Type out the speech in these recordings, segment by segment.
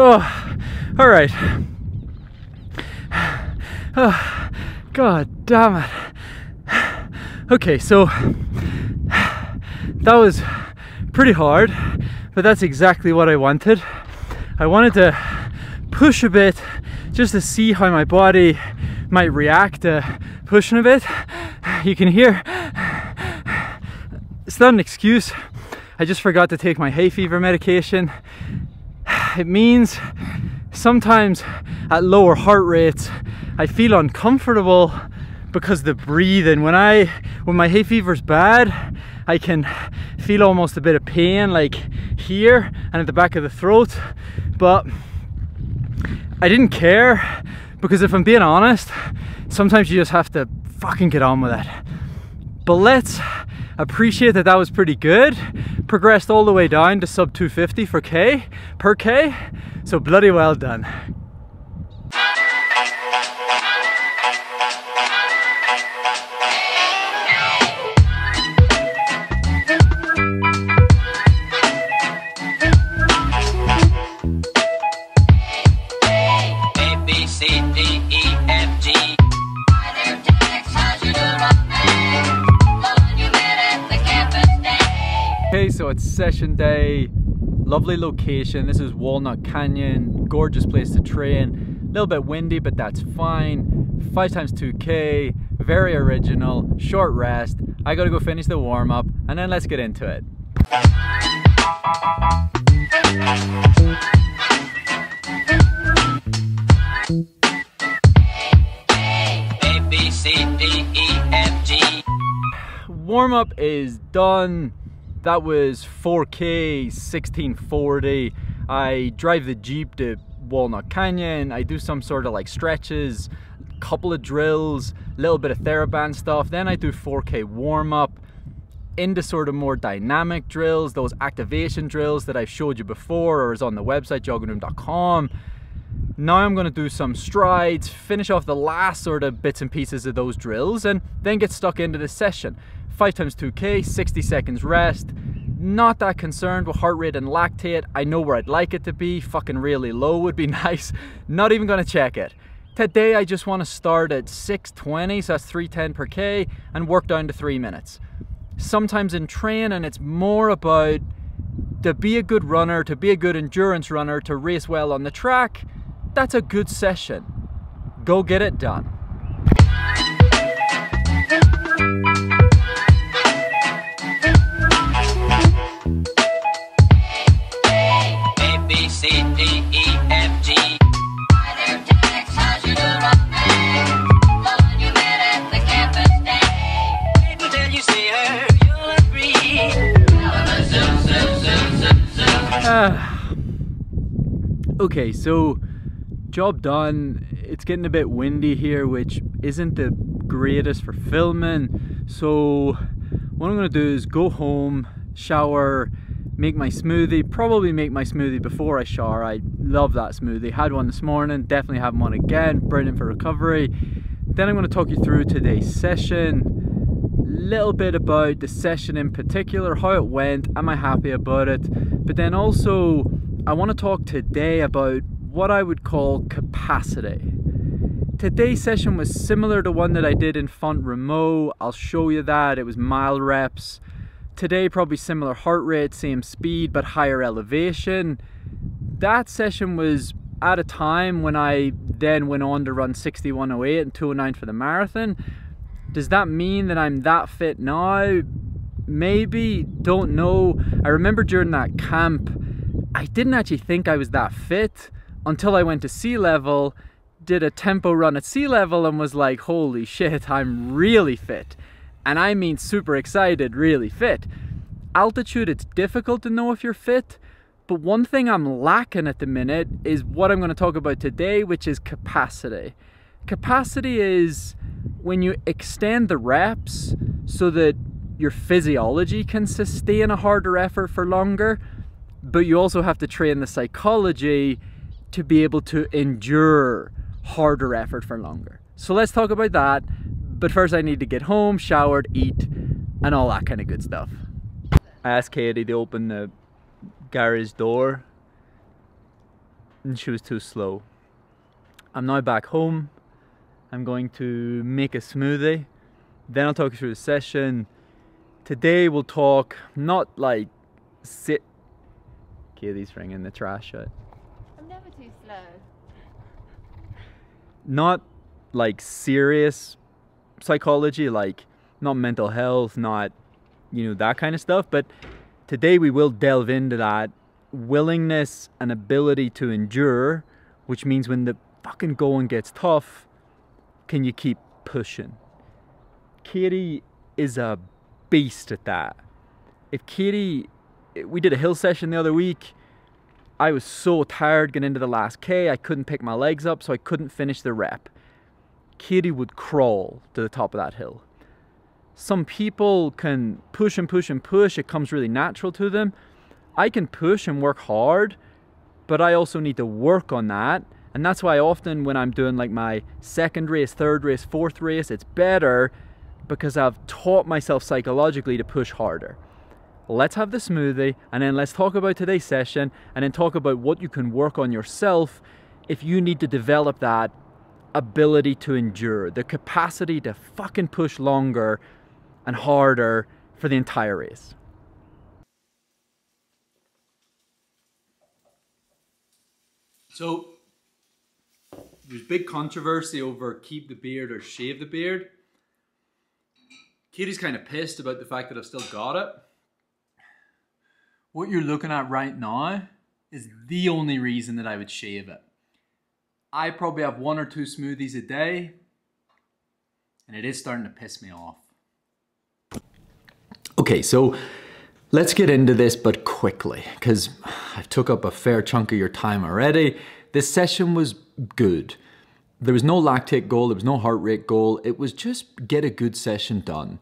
Oh, all right. Oh, God damn it. Okay, so that was pretty hard, but that's exactly what I wanted. I wanted to push a bit just to see how my body might react to pushing a bit. You can hear it's not an excuse. I just forgot to take my hay fever medication. It means sometimes at lower heart rates I feel uncomfortable because the breathing, when my hay fever's bad, I can feel almost a bit of pain like here and at the back of the throat, but I didn't care, because if I'm being honest, sometimes you just have to fucking get on with it. But let's appreciate that that was pretty good. Progressed all the way down to sub 250 per K, so bloody well done. Okay, so it's session day, lovely location. This is Walnut Canyon, gorgeous place to train. A little bit windy, but that's fine. 5 times 2K, very original, short rest. I gotta go finish the warm up and then let's get into it. A, B, C, D, E, F, G. Warm up is done. That was 4K, 1640. I drive the Jeep to Walnut Canyon. I do some sort of like stretches, couple of drills, little bit of TheraBand stuff. Then I do 4K warm up into sort of more dynamic drills, those activation drills that I've showed you before or is on the website joggingroom.com. Now I'm going to do some strides, finish off the last sort of bits and pieces of those drills, and then get stuck into the session. 5 times 2K, 60 seconds rest. Not that concerned with heart rate and lactate. I know where I'd like it to be. Fucking really low would be nice. Not even gonna check it. Today I just want to start at 620, so that's 310 per K, and work down to 3 minutes. Sometimes in training it's more about to be a good runner, to be a good endurance runner, to race well on the track. That's a good session. Go get it done. C, D, E, F, G. Okay, so job done. It's getting a bit windy here, which isn't the greatest for filming. So what I'm gonna do is go home, shower, make my smoothie, probably make my smoothie before I shower. I love that smoothie. Had one this morning, definitely have one again, brilliant for recovery. Then I'm going to talk you through today's session, little bit about the session in particular, how it went, am I happy about it, but then also I want to talk today about what I would call capacity. Today's session was similar to one that I did in Font Remo. I'll show you that. It was mile reps. Today, probably similar heart rate, same speed, but higher elevation. That session was at a time when I then went on to run 61:08 and 2:09 for the marathon. Does that mean that I'm that fit now? Maybe, don't know. I remember during that camp, I didn't actually think I was that fit until I went to sea level, did a tempo run at sea level and was like, holy shit, I'm really fit. And I mean super excited, really fit. Altitude, it's difficult to know if you're fit, but one thing I'm lacking at the minute is what I'm going to talk about today, which is capacity. Capacity is when you extend the reps so that your physiology can sustain a harder effort for longer, but you also have to train the psychology to be able to endure harder effort for longer. So let's talk about that. But first I need to get home, showered, eat, and all that kind of good stuff. I asked Katie to open the garage door. and she was too slow. I'm now back home. I'm going to make a smoothie. Then I'll talk you through the session. Today we'll talk not like sit. Katie's ringing the trash out. I'm never too slow. Not like serious psychology, like not mental health, not, you know, that kind of stuff. But today we will delve into that willingness and ability to endure, which means when the fucking going gets tough, can you keep pushing? Katie is a beast at that. We did a hill session the other week. I was so tired getting into the last K, I couldn't pick my legs up, so I couldn't finish the rep. Katie would crawl to the top of that hill. Some people can push and push and push, it comes really natural to them. I can push and work hard, but I also need to work on that. And that's why often when I'm doing like my second race, third race, fourth race, it's better because I've taught myself psychologically to push harder. Let's have the smoothie, and then let's talk about today's session, and then talk about what you can work on yourself if you need to develop that ability to endure, the capacity to fucking push longer and harder for the entire race. So, there's big controversy over keep the beard or shave the beard. Katie's kind of pissed about the fact that I've still got it. What you're looking at right now is the only reason that I would shave it. I probably have 1 or 2 smoothies a day, and it is starting to piss me off. Okay, so let's get into this, but quickly, because I've took up a fair chunk of your time already. This session was good. There was no lactate goal, there was no heart rate goal. It was just get a good session done.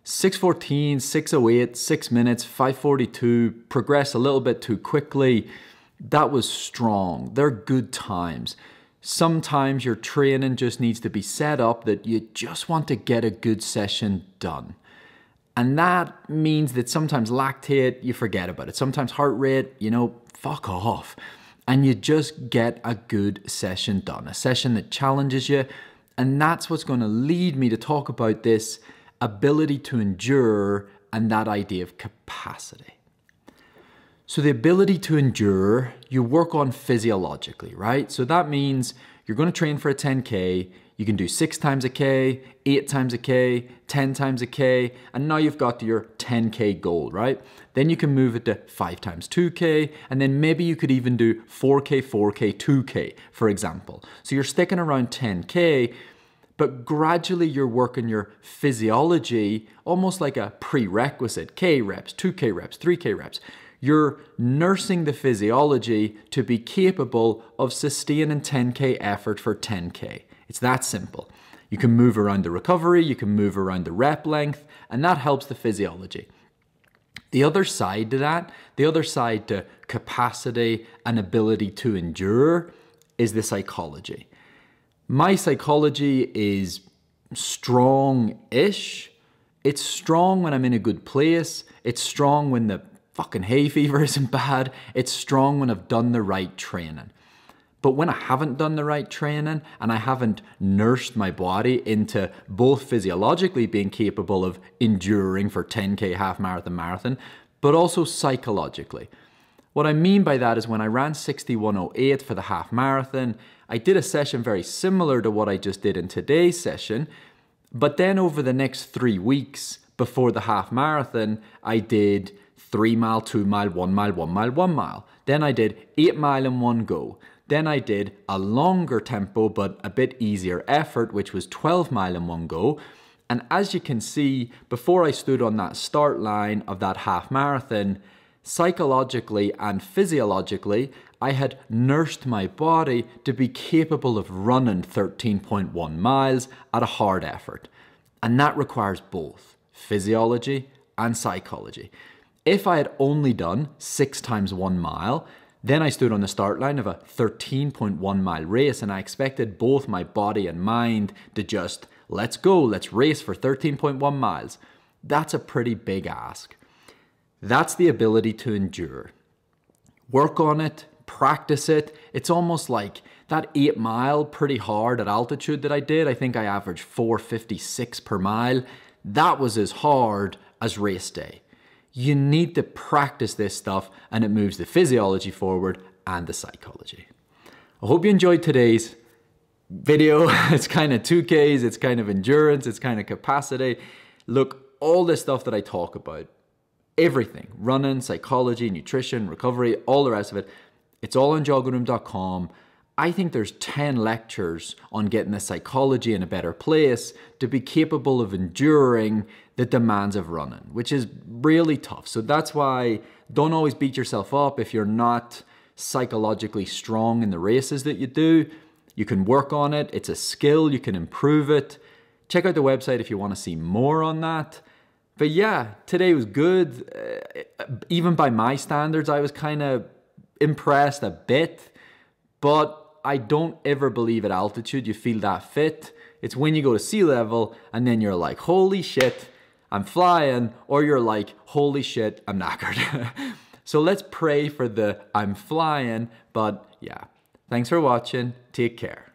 6:14, 6:08, 6 minutes, 5:42, progress a little bit too quickly. That was strong. They're good times. Sometimes your training just needs to be set up that you just want to get a good session done. And that means that sometimes lactate, you forget about it. Sometimes heart rate, you know, fuck off. And you just get a good session done, a session that challenges you. And that's what's going to lead me to talk about this ability to endure and that idea of capacity. So the ability to endure, you work on physiologically, right? So that means you're going to train for a 10K. You can do 6 times a K, 8 times a K, 10 times a K, and now you've got your 10K goal, right? Then you can move it to 5 times 2K, and then maybe you could even do 4K, 4K, 2K, for example. So you're sticking around 10K, but gradually you're working your physiology almost like a prerequisite. K reps, 2K reps, 3K reps. You're nursing the physiology to be capable of sustaining 10K effort for 10K. It's that simple. You can move around the recovery, you can move around the rep length, and that helps the physiology. The other side to that, the other side to capacity and ability to endure is the psychology. My psychology is strong-ish. It's strong when I'm in a good place. It's strong when the fucking hay fever isn't bad. It's strong when I've done the right training. But when I haven't done the right training and I haven't nursed my body into both physiologically being capable of enduring for 10K, half marathon, marathon, but also psychologically. What I mean by that is when I ran 61:08 for the half marathon, I did a session very similar to what I just did in today's session, but then over the next 3 weeks before the half marathon, I did 3 mile, 2 mile, 1 mile, 1 mile, 1 mile. Then I did 8 mile in one go. Then I did a longer tempo but a bit easier effort, which was 12 mile in one go. And as you can see, before I stood on that start line of that half marathon, psychologically and physiologically, I had nursed my body to be capable of running 13.1 miles at a hard effort. And that requires both physiology and psychology. If I had only done 6 times 1 mile, then I stood on the start line of a 13.1 mile race and I expected both my body and mind to just, let's go, let's race for 13.1 miles. That's a pretty big ask. That's the ability to endure. Work on it, practice it. It's almost like that 8 mile pretty hard at altitude that I did. I think I averaged 4:56 per mile. That was as hard as race day. You need to practice this stuff, and it moves the physiology forward and the psychology. I hope you enjoyed today's video. It's kind of 2Ks, it's kind of endurance, it's kind of capacity. Look, all this stuff that I talk about, everything, running, psychology, nutrition, recovery, all the rest of it, it's all on joggingroom.com. I think there's 10 lectures on getting the psychology in a better place to be capable of enduring the demands of running, which is really tough. So that's why don't always beat yourself up if you're not psychologically strong in the races that you do. You can work on it. It's a skill. You can improve it. Check out the website if you want to see more on that. But yeah, today was good. Even by my standards, I was kind of impressed a bit. But I don't ever believe at altitude you feel that fit. It's when you go to sea level and then you're like, holy shit, I'm flying. Or you're like, holy shit, I'm knackered. So let's pray for the I'm flying. But yeah, thanks for watching. Take care.